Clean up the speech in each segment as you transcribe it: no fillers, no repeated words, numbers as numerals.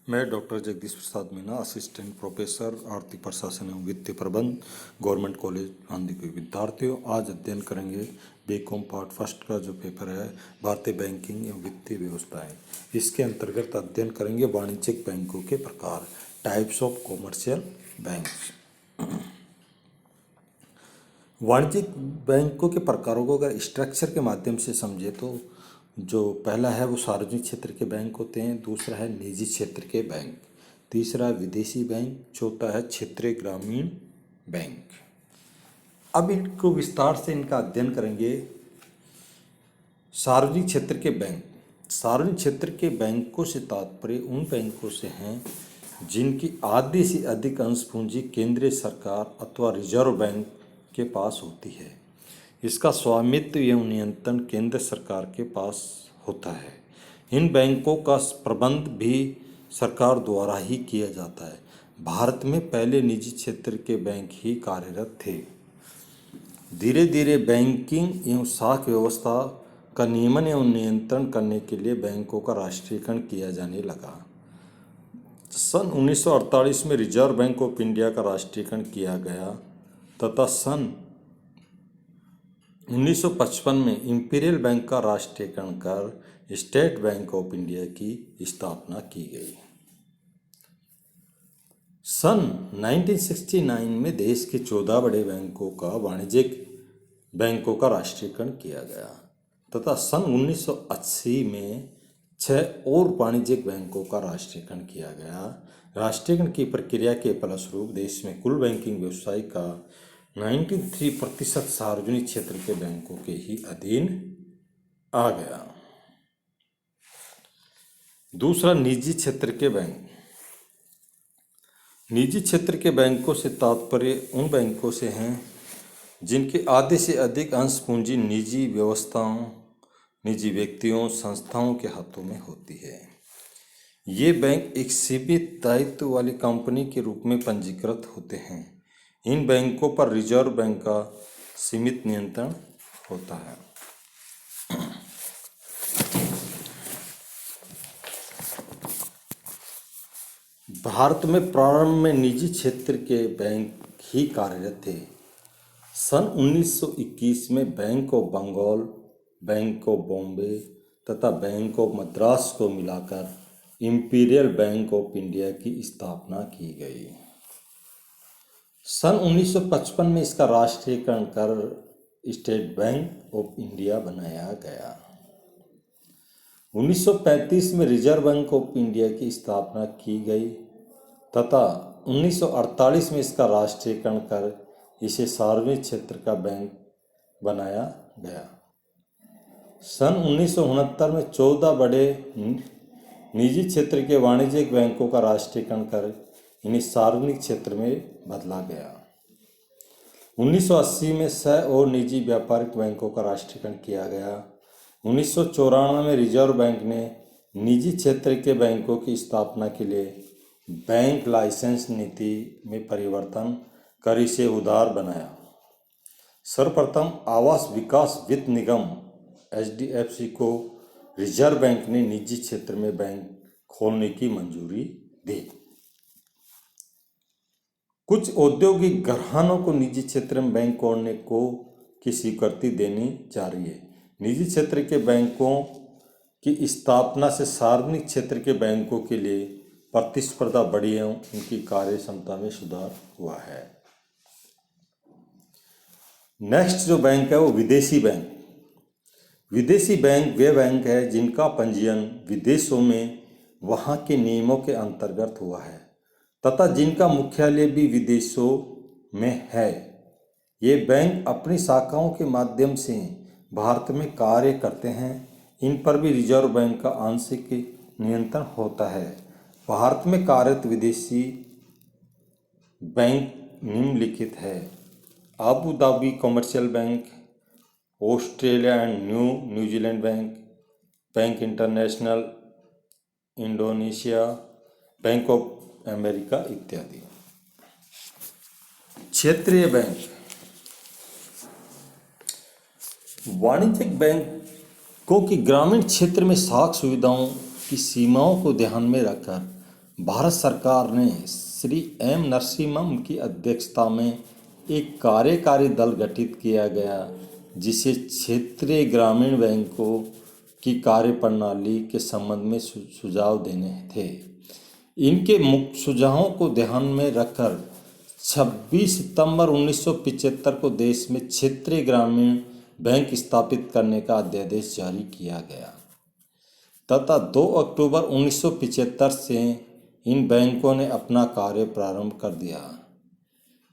मैं doctor Jagdish Prasad Meena, assistant professor आर्थिक प्रशासन एवं वित्तीय प्रबंध, गवर्नमेंट कॉलेज आंधी के विद्यार्थियों आज अध्ययन करेंगे बीकॉम पार्ट फर्स्ट का जो पेपर है भारतीय बैंकिंग एवं वित्तीय व्यवस्थाएं। इसके अंतर्गत अध्ययन करेंगे वाणिज्यिक बैंकों के प्रकार, टाइप्स ऑफ कॉमर्शियल बैंक। वाणिज्यिक बैंकों के प्रकारों को अगर स्ट्रक्चर के माध्यम से समझे तो जो पहला है वो सार्वजनिक क्षेत्र के बैंक होते हैं, दूसरा है निजी क्षेत्र के बैंक, तीसरा विदेशी बैंक, चौथा है क्षेत्रीय ग्रामीण बैंक। अब इनको विस्तार से इनका अध्ययन करेंगे। सार्वजनिक क्षेत्र के बैंक, सार्वजनिक क्षेत्र के बैंकों से तात्पर्य उन बैंकों से हैं जिनकी आधी से अधिक अंश पूंजी केंद्रीय सरकार अथवा रिजर्व बैंक के पास होती है। इसका स्वामित्व एवं नियंत्रण केंद्र सरकार के पास होता है। इन बैंकों का प्रबंध भी सरकार द्वारा ही किया जाता है। भारत में पहले निजी क्षेत्र के बैंक ही कार्यरत थे। धीरे धीरे बैंकिंग एवं शाख व्यवस्था का नियमन एवं नियंत्रण करने के लिए बैंकों का राष्ट्रीयकरण किया जाने लगा। सन 1948 में रिजर्व बैंक ऑफ इंडिया का राष्ट्रीयकरण किया गया तथा सन 1955 में इंपीरियल बैंक का राष्ट्रीयकरण कर स्टेट बैंक ऑफ इंडिया की स्थापना की गई। सन 1969 में देश के 14 बड़े बैंकों का वाणिज्यिक बैंकों का राष्ट्रीयकरण किया गया तथा सन 1980 में 6 और वाणिज्यिक बैंकों का राष्ट्रीयकरण किया गया। राष्ट्रीयकरण की प्रक्रिया के फलस्वरूप देश में कुल बैंकिंग व्यवसाय का 93% सार्वजनिक क्षेत्र के बैंकों के ही अधीन आ गया। दूसरा, निजी क्षेत्र के बैंक। निजी क्षेत्र के बैंकों से तात्पर्य उन बैंकों से हैं जिनके आधे से अधिक अंश पूंजी निजी व्यवस्थाओं, निजी व्यक्तियों, संस्थाओं के हाथों में होती है। ये बैंक एक सीमित दायित्व वाली कंपनी के रूप में पंजीकृत होते हैं। इन बैंकों पर रिजर्व बैंक का सीमित नियंत्रण होता है। भारत में प्रारंभ में निजी क्षेत्र के बैंक ही कार्यरत थे। सन 1921 में bank of Bengal, bank of Bombay तथा बैंक ऑफ मद्रास को मिलाकर इंपीरियल बैंक ऑफ इंडिया की स्थापना की गई। सन 1955 में इसका राष्ट्रीयकरण कर स्टेट बैंक ऑफ इंडिया बनाया गया। 1935 में रिजर्व बैंक ऑफ इंडिया की स्थापना की गई तथा 1948 में इसका राष्ट्रीयकरण कर इसे सार्वजनिक क्षेत्र का बैंक बनाया गया। सन 1969 में 14 बड़े निजी क्षेत्र के वाणिज्यिक बैंकों का राष्ट्रीयकरण कर इन्हें सार्वजनिक क्षेत्र में बदला गया। 1980 में 6 और निजी व्यापारिक बैंकों का राष्ट्रीयकरण किया गया। 1994 में रिजर्व बैंक ने निजी क्षेत्र के बैंकों की स्थापना के लिए बैंक लाइसेंस नीति में परिवर्तन कर इसे उदार बनाया। सर्वप्रथम आवास विकास वित्त निगम HDFC को रिजर्व बैंक ने निजी क्षेत्र में बैंक खोलने की मंजूरी दी। कुछ औद्योगिक घरानों को निजी क्षेत्र में बैंक खोलने की स्वीकृति देनी जा रही है। निजी क्षेत्र के बैंकों की स्थापना से सार्वजनिक क्षेत्र के बैंकों के लिए प्रतिस्पर्धा बढ़ी एवं उनकी कार्य क्षमता में सुधार हुआ है। नेक्स्ट जो बैंक है वो विदेशी बैंक। विदेशी बैंक वे बैंक है जिनका पंजीयन विदेशों में वहाँ के नियमों के अंतर्गत हुआ है तथा जिनका मुख्यालय भी विदेशों में है। ये बैंक अपनी शाखाओं के माध्यम से भारत में कार्य करते हैं। इन पर भी रिजर्व बैंक का आंशिक नियंत्रण होता है। भारत में कार्यरत विदेशी बैंक निम्नलिखित है: Abu Dhabi commercial bank, Australia and New Zealand bank, bank international Indonesia, bank of America इत्यादि। क्षेत्रीय बैंक। वाणिज्यिक बैंकों की ग्रामीण क्षेत्र में शाख सुविधाओं की सीमाओं को ध्यान में रखकर भारत सरकार ने श्री एम नरसिम्हम की अध्यक्षता में एक कार्यकारी दल गठित किया गया, जिसे क्षेत्रीय ग्रामीण बैंकों की कार्यप्रणाली के संबंध में सुझाव देने थे। इनके मुख्य सुझावों को ध्यान में रखकर 26 सितंबर 1975 को देश में क्षेत्रीय ग्रामीण बैंक स्थापित करने का अध्यादेश जारी किया गया तथा 2 अक्टूबर 1975 से इन बैंकों ने अपना कार्य प्रारंभ कर दिया।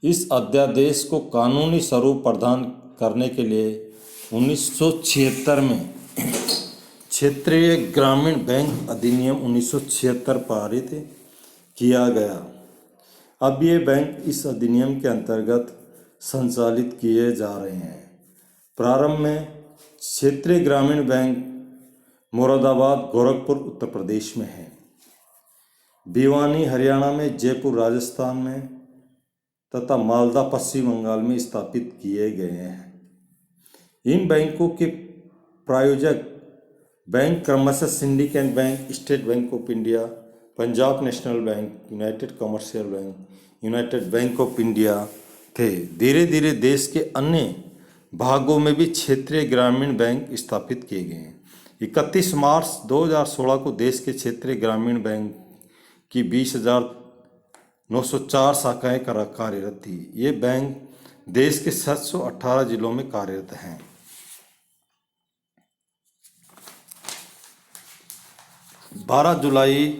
इस अध्यादेश को कानूनी स्वरूप प्रदान करने के लिए 1976 में क्षेत्रीय ग्रामीण बैंक अधिनियम 1976 पारित किया गया। अब ये बैंक इस अधिनियम के अंतर्गत संचालित किए जा रहे हैं। प्रारंभ में क्षेत्रीय ग्रामीण बैंक मुरादाबाद, गोरखपुर उत्तर प्रदेश में है, भिवानी हरियाणा में, जयपुर राजस्थान में तथा मालदा पश्चिम बंगाल में स्थापित किए गए हैं। इन बैंकों के प्रायोजक बैंक क्रमशः syndicate bank, state bank of India, Punjab national bank, United commercial bank, United bank of India थे। धीरे धीरे देश के अन्य भागों में भी क्षेत्रीय ग्रामीण बैंक स्थापित किए गए हैं। 31 मार्च 2016 को देश के क्षेत्रीय ग्रामीण बैंक की 20,904 शाखाएं कार्यरत थी। ये बैंक देश के 718 जिलों में कार्यरत हैं। बारह जुलाई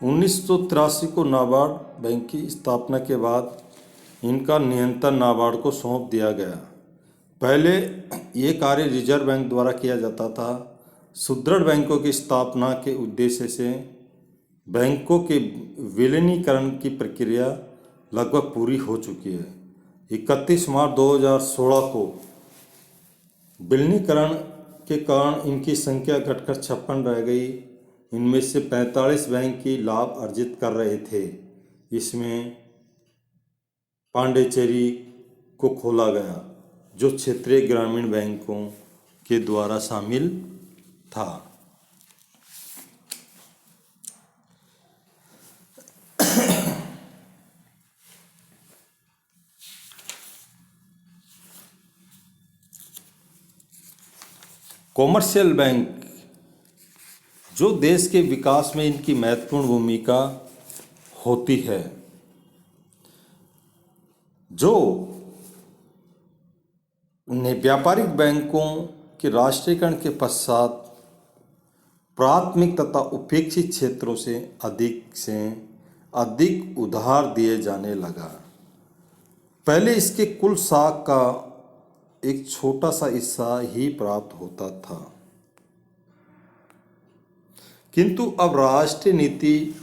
1983 को नाबार्ड बैंक की स्थापना के बाद इनका नियंत्रण नाबार्ड को सौंप दिया गया। पहले ये कार्य रिजर्व बैंक द्वारा किया जाता था। सुदृढ़ बैंकों की स्थापना के उद्देश्य से बैंकों के विलीनीकरण की प्रक्रिया लगभग पूरी हो चुकी है। 31 मार्च 2016 को विलीनीकरण के कारण इनकी संख्या घटकर 56 रह गई। इनमें से 45 बैंक की लाभ अर्जित कर रहे थे। इसमें पांडिचेरी को खोला गया, जो क्षेत्रीय ग्रामीण बैंकों के द्वारा शामिल था। कॉमर्शियल बैंक, जो देश के विकास में इनकी महत्वपूर्ण भूमिका होती है, जो व्यापारिक बैंकों के राष्ट्रीयकरण के पश्चात प्राथमिक तथा उपेक्षित क्षेत्रों से अधिक उधार दिए जाने लगा। पहले इसके कुल साख का एक छोटा सा हिस्सा ही प्राप्त होता था, किंतु अब राष्ट्रीय नीति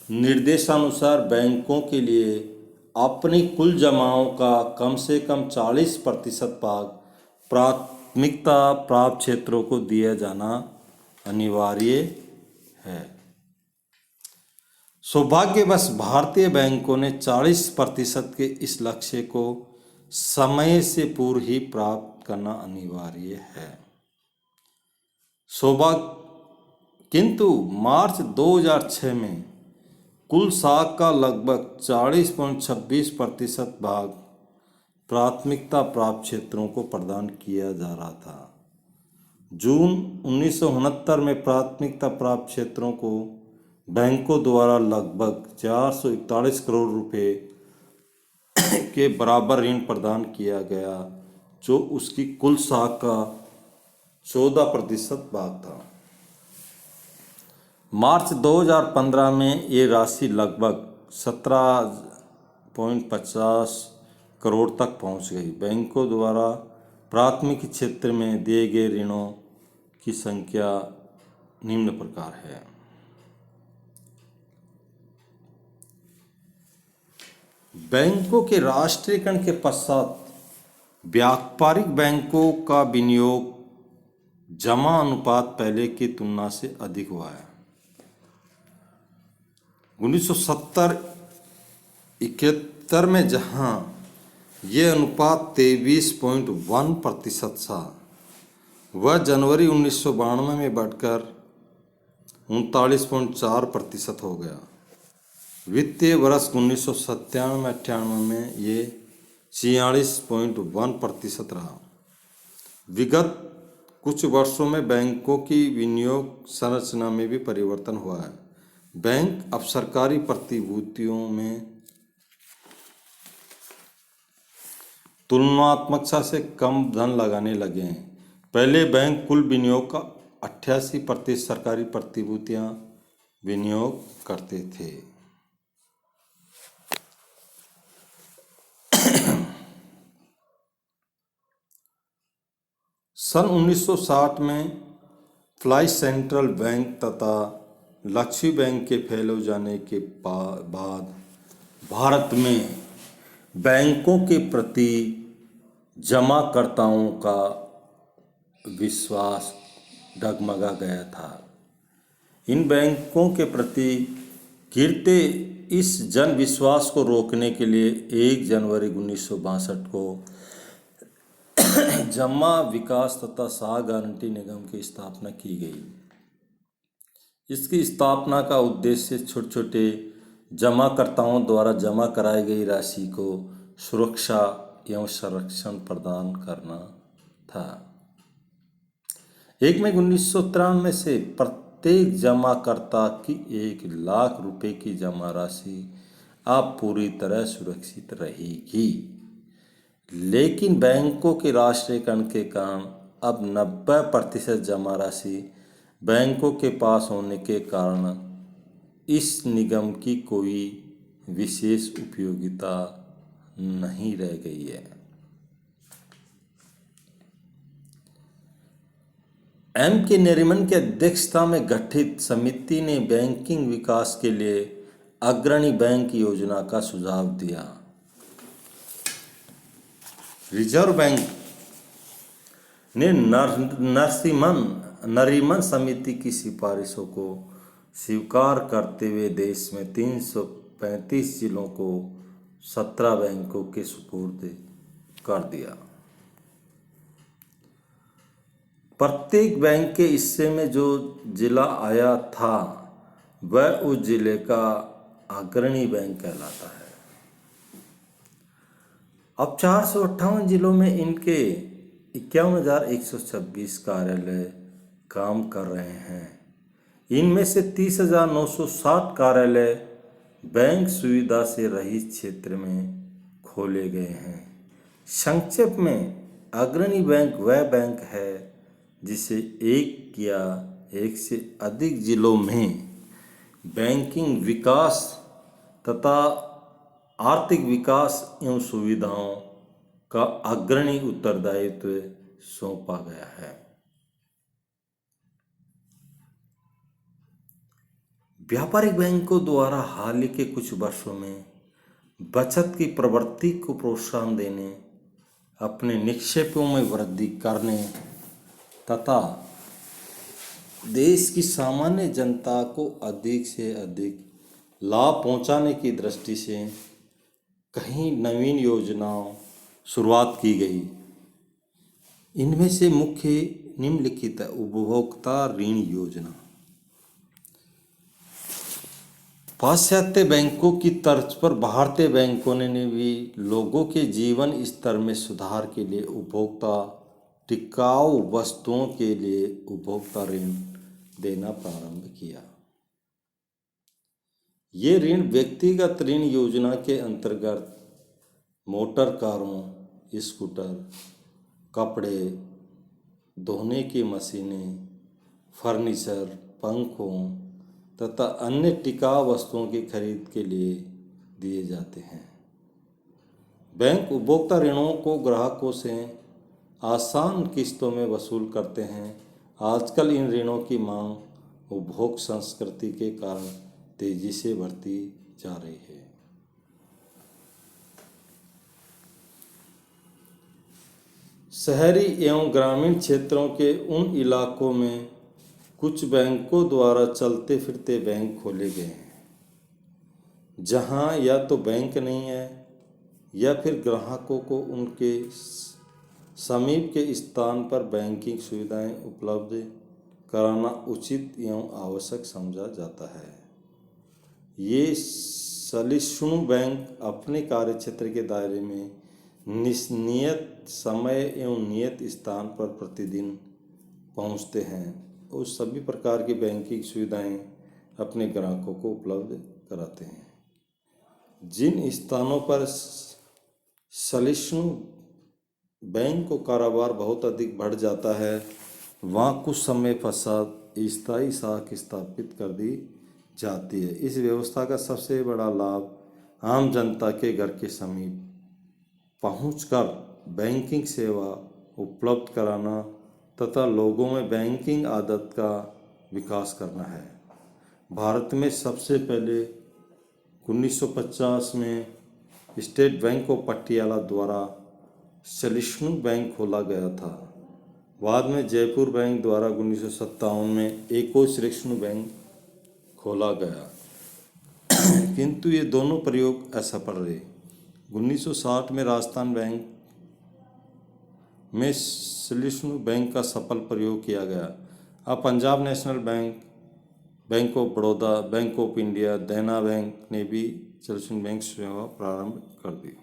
निर्देशानुसार बैंकों के लिए अपनी कुल जमाओं का कम से कम 40% भाग प्राथमिकता प्राप्त क्षेत्रों को दिया जाना अनिवार्य है। सौभाग्यवश भारतीय बैंकों ने 40% के इस लक्ष्य को समय से पूर्व ही प्राप्त करना अनिवार्य है। किंतु मार्च 2006 में कुल साख का लगभग 40.26% भाग प्राथमिकता प्राप्त क्षेत्रों को प्रदान किया जा रहा था। जून 1969 में प्राथमिकता प्राप्त क्षेत्रों को बैंकों द्वारा लगभग 441 करोड़ रुपए के बराबर ऋण प्रदान किया गया, जो उसकी कुल साख का 14% भाग था। मार्च 2015 में ये राशि लगभग 17.50 करोड़ तक पहुंच गई। बैंकों द्वारा प्राथमिक क्षेत्र में दिए गए ऋणों की संख्या निम्न प्रकार है। बैंकों के राष्ट्रीयकरण के पश्चात व्यापारिक बैंकों का विनियोग जमा अनुपात पहले की तुलना से अधिक हुआ है। 1970-71 में जहां यह अनुपात 23.1% था, वह जनवरी 1992 में बढ़कर 39.4% हो गया। वित्तीय वर्ष 1997-98 में ये 46.1% रहा। विगत कुछ वर्षों में बैंकों की विनियोग संरचना में भी परिवर्तन हुआ है। बैंक अब सरकारी प्रतिभूतियों में तुलनात्मकता से कम धन लगाने लगे हैं। पहले बैंक कुल विनियोग का 88% सरकारी प्रतिभूतियां विनियोग करते थे। सन 1960 में फ्लाई सेंट्रल बैंक तथा लक्ष्मी बैंक के फैल जाने के बाद भारत में बैंकों के प्रति जमाकर्ताओं का विश्वास डगमगा गया था। इन बैंकों के प्रति गिरते इस जन विश्वास को रोकने के लिए 1 जनवरी 1962 को जमा विकास तथा साख गारंटी निगम की स्थापना की गई। इसकी स्थापना का उद्देश्य छोटे छोटे जमाकर्ताओं द्वारा जमा कराई गई राशि को सुरक्षा एवं संरक्षण प्रदान करना था। 1 मई 1993 से प्रत्येक जमाकर्ता की 1 लाख रुपए की जमा राशि अब पूरी तरह सुरक्षित रहेगी। लेकिन बैंकों के राष्ट्रीयकरण के कारण अब 90% जमा राशि बैंकों के पास होने के कारण इस निगम की कोई विशेष उपयोगिता नहीं रह गई है। एम के नरीमन की अध्यक्षता में गठित समिति ने बैंकिंग विकास के लिए अग्रणी बैंक योजना का सुझाव दिया। रिजर्व बैंक ने नरीमन समिति की सिफारिशों को स्वीकार करते हुए देश में 335 जिलों को 17 बैंकों के सुपुर्द कर दिया। प्रत्येक बैंक के हिस्से में जो जिला आया था वह उस जिले का अग्रणी बैंक कहलाता है। अब 458 जिलों में इनके 51,126 कार्यालय काम कर रहे हैं। इनमें से 30,960 कार्यालय बैंक सुविधा से रहित क्षेत्र में खोले गए हैं। संक्षेप में अग्रणी बैंक वह बैंक है जिसे एक या एक से अधिक जिलों में बैंकिंग विकास तथा आर्थिक विकास एवं सुविधाओं का अग्रणी उत्तरदायित्व सौंपा गया है। व्यापारिक बैंकों द्वारा हाल ही के कुछ वर्षों में बचत की प्रवृत्ति को प्रोत्साहन देने, अपने निक्षेपों में वृद्धि करने तथा देश की सामान्य जनता को अधिक से अधिक लाभ पहुंचाने की दृष्टि से कई नवीन योजनाओं शुरुआत की गई। इनमें से मुख्य निम्नलिखित है। उपभोक्ता ऋण योजना। पाश्चात्य बैंकों की तर्ज पर भारतीय बैंकों ने भी लोगों के जीवन स्तर में सुधार के लिए उपभोक्ता टिकाऊ वस्तुओं के लिए उपभोक्ता ऋण देना प्रारंभ किया। ये ऋण व्यक्तिगत ऋण योजना के अंतर्गत मोटर कारों, स्कूटर, कपड़े धोने की मशीनें, फर्नीचर, पंखों तथा अन्य टिकाऊ वस्तुओं की खरीद के लिए दिए जाते हैं। बैंक उपभोक्ता ऋणों को ग्राहकों से आसान किस्तों में वसूल करते हैं। आजकल इन ऋणों की मांग उपभोग संस्कृति के कारण तेजी से बढ़ती जा रही है। शहरी एवं ग्रामीण क्षेत्रों के उन इलाकों में कुछ बैंकों द्वारा चलते फिरते बैंक खोले गए हैं जहां या तो बैंक नहीं है या फिर ग्राहकों को उनके समीप के स्थान पर बैंकिंग सुविधाएं उपलब्ध कराना उचित एवं आवश्यक समझा जाता है। ये सहिष्णु बैंक अपने कार्यक्षेत्र के दायरे में नियत समय एवं नियत स्थान पर प्रतिदिन पहुंचते हैं और सभी प्रकार की बैंकिंग सुविधाएं अपने ग्राहकों को उपलब्ध कराते हैं। जिन स्थानों पर सहिष्णु बैंक को कारोबार बहुत अधिक बढ़ जाता है, वहाँ कुछ समय पश्चात स्थायी शाखा स्थापित कर दी जाती है। इस व्यवस्था का सबसे बड़ा लाभ आम जनता के घर के समीप पहुंचकर बैंकिंग सेवा उपलब्ध कराना तथा लोगों में बैंकिंग आदत का विकास करना है। भारत में सबसे पहले 1950 में स्टेट बैंक ऑफ पटियाला द्वारा सहिष्णु बैंक खोला गया था। बाद में जयपुर बैंक द्वारा 1957 में एक और सहिष्णु बैंक खोला गया, किंतु ये दोनों प्रयोग असफल रहे। 1960 में राजस्थान बैंक में सहिष्णु बैंक का सफल प्रयोग किया गया। अब Punjab national bank, bank of Baroda, bank of India, देना बैंक ने भी सहिष्णु बैंक सेवा प्रारंभ कर दी।